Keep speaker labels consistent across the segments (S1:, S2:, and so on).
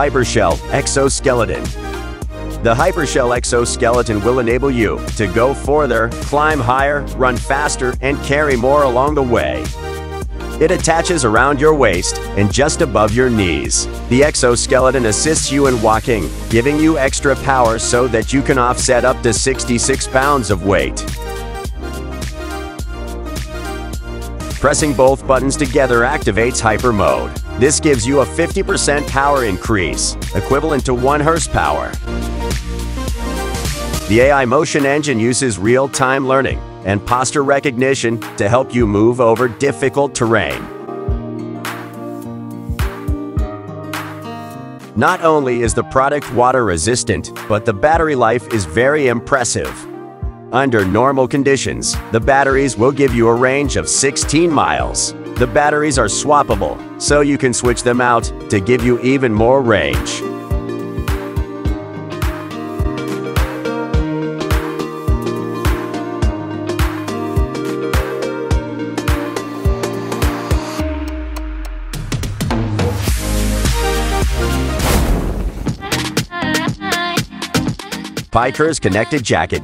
S1: Hypershell Exoskeleton. The Hypershell Exoskeleton will enable you to go further, climb higher, run faster, and carry more along the way. It attaches around your waist and just above your knees. The exoskeleton assists you in walking, giving you extra power so that you can offset up to 66 pounds of weight. Pressing both buttons together activates Hyper Mode. This gives you a 50% power increase, equivalent to 1 horsepower. The AI Motion Engine uses real-time learning and posture recognition to help you move over difficult terrain. Not only is the product water-resistant, but the battery life is very impressive. Under normal conditions, the batteries will give you a range of 16 miles. The batteries are swappable, so you can switch them out to give you even more range. Pykrs Connected Jacket.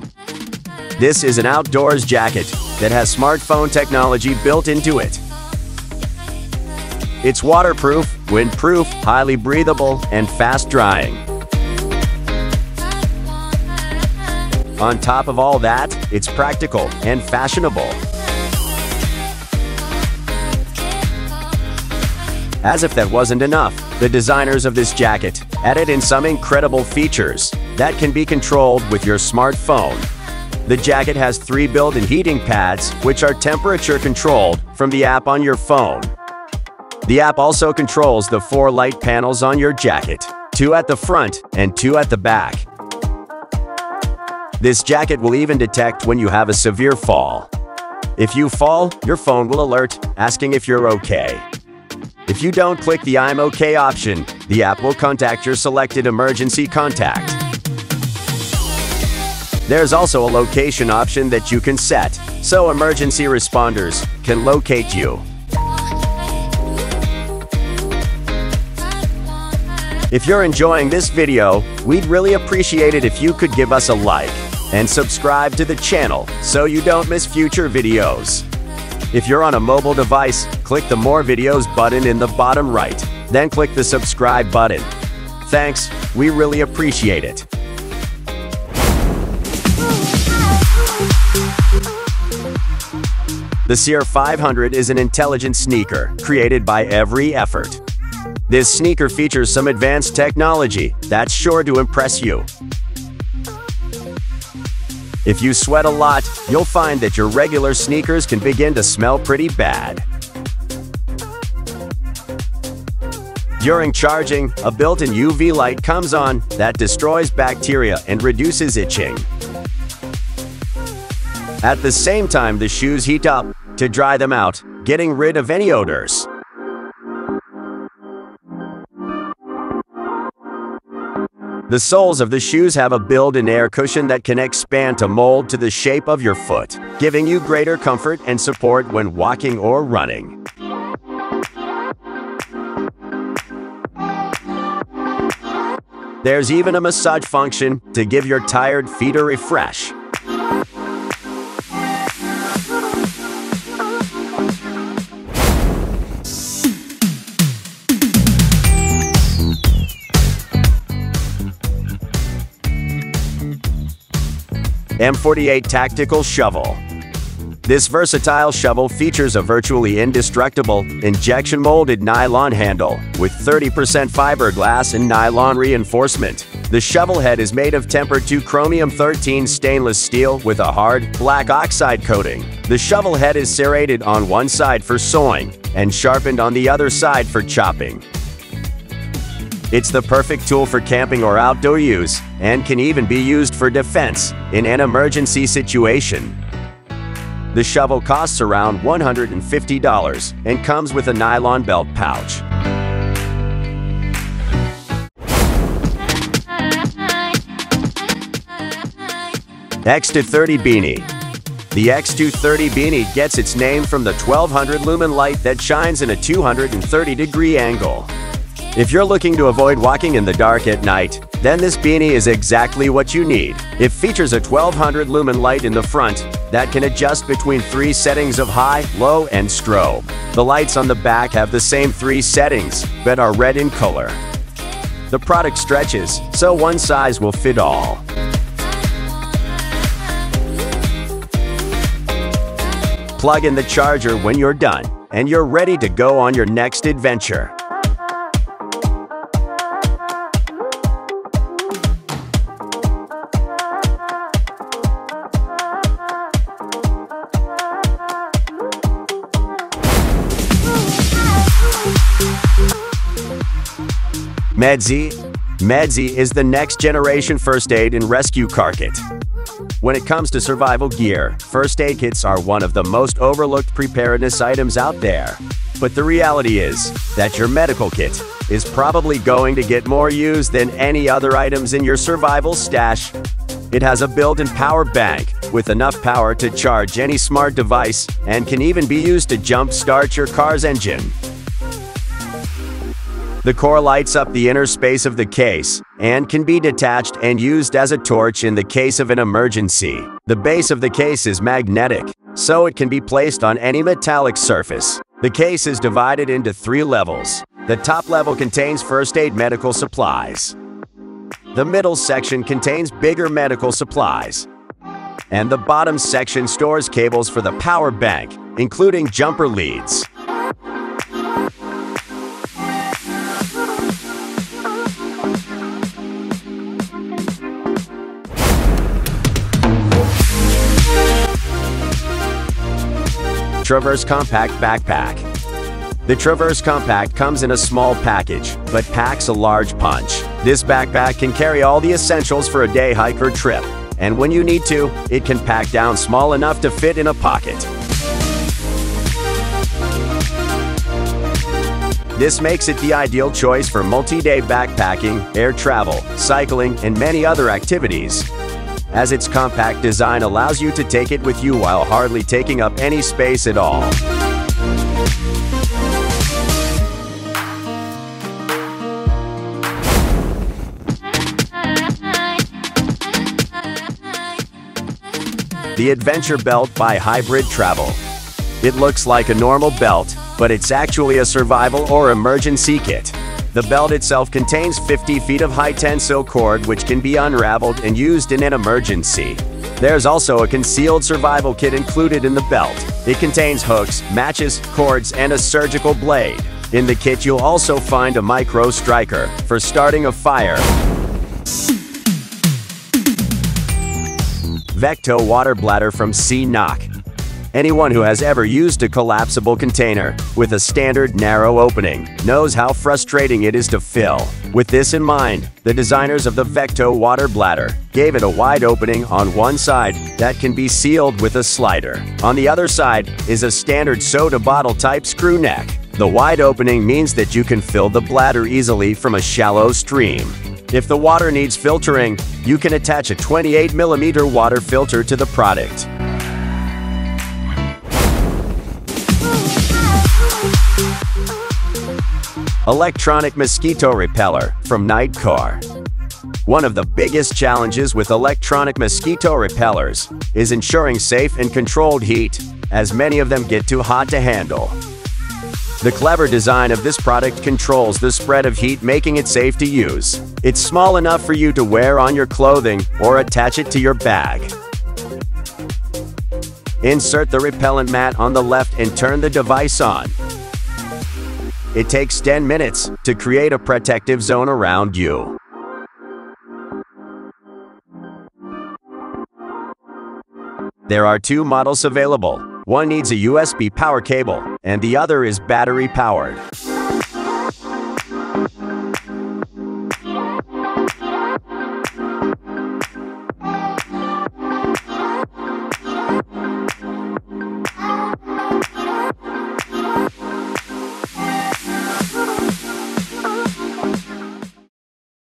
S1: This is an outdoors jacket that has smartphone technology built into it. It's waterproof, windproof, highly breathable, and fast-drying. On top of all that, it's practical and fashionable. As if that wasn't enough, the designers of this jacket added in some incredible features that can be controlled with your smartphone. The jacket has 3 built-in heating pads, which are temperature-controlled from the app on your phone. The app also controls the 4 light panels on your jacket, 2 at the front and 2 at the back. This jacket will even detect when you have a severe fall. If you fall, your phone will alert, asking if you're okay. If you don't click the I'm OK option, the app will contact your selected emergency contact. There's also a location option that you can set, so emergency responders can locate you. If you're enjoying this video, we'd really appreciate it if you could give us a like and subscribe to the channel so you don't miss future videos. If you're on a mobile device, click the More Videos button in the bottom right, then click the subscribe button. Thanks, we really appreciate it. The Seer 500 is an intelligent sneaker created by Every Effort. This sneaker features some advanced technology that's sure to impress you. If you sweat a lot, you'll find that your regular sneakers can begin to smell pretty bad. During charging, a built-in UV light comes on that destroys bacteria and reduces itching. At the same time, the shoes heat up to dry them out, getting rid of any odors. The soles of the shoes have a built-in air cushion that can expand to mold to the shape of your foot, giving you greater comfort and support when walking or running. There's even a massage function to give your tired feet a refresh. M48 Tactical Shovel. This versatile shovel features a virtually indestructible, injection-molded nylon handle with 30% fiberglass and nylon reinforcement. The shovel head is made of tempered to chromium-13 stainless steel with a hard, black oxide coating. The shovel head is serrated on one side for sawing and sharpened on the other side for chopping. It's the perfect tool for camping or outdoor use, and can even be used for defense in an emergency situation. The shovel costs around $150 and comes with a nylon belt pouch. X230 Beanie. The X230 Beanie gets its name from the 1200 lumen light that shines in a 230-degree angle. If you're looking to avoid walking in the dark at night, then this beanie is exactly what you need. It features a 1200 lumen light in the front that can adjust between 3 settings of high, low, and strobe. The lights on the back have the same 3 settings, but are red in color. The product stretches, so one size will fit all. Plug in the charger when you're done, and you're ready to go on your next adventure. Meddsy is the next generation first aid and rescue car kit. When it comes to survival gear, first aid kits are one of the most overlooked preparedness items out there. But the reality is that your medical kit is probably going to get more use than any other items in your survival stash. It has a built-in power bank with enough power to charge any smart device and can even be used to jump-start your car's engine. The core lights up the inner space of the case and can be detached and used as a torch in the case of an emergency. The base of the case is magnetic, so it can be placed on any metallic surface. The case is divided into 3 levels. The top level contains first aid medical supplies. The middle section contains bigger medical supplies. And the bottom section stores cables for the power bank, including jumper leads. Traverse Compact Backpack. The Traverse Compact comes in a small package, but packs a large punch. This backpack can carry all the essentials for a day hike or trip, and when you need to, it can pack down small enough to fit in a pocket. This makes it the ideal choice for multi-day backpacking, air travel, cycling, and many other activities, as its compact design allows you to take it with you while hardly taking up any space at all. The Adventure Belt by Hybrid Travel. It looks like a normal belt, but it's actually a survival or emergency kit. The belt itself contains 50 feet of high-tensile cord which can be unraveled and used in an emergency. There's also a concealed survival kit included in the belt. It contains hooks, matches, cords, and a surgical blade. In the kit you'll also find a micro striker for starting a fire. Vecto water bladder from Knock. Anyone who has ever used a collapsible container with a standard narrow opening knows how frustrating it is to fill. With this in mind, the designers of the Vecto water bladder gave it a wide opening on one side that can be sealed with a slider. On the other side is a standard soda bottle type screw neck. The wide opening means that you can fill the bladder easily from a shallow stream. If the water needs filtering, you can attach a 28mm water filter to the product. Electronic Mosquito Repeller from Nightcar. One of the biggest challenges with electronic mosquito repellers is ensuring safe and controlled heat, as many of them get too hot to handle. The clever design of this product controls the spread of heat, making it safe to use. It's small enough for you to wear on your clothing or attach it to your bag. Insert the repellent mat on the left and turn the device on. It takes 10 minutes to create a protective zone around you. There are 2 models available. One needs a USB power cable, and the other is battery powered.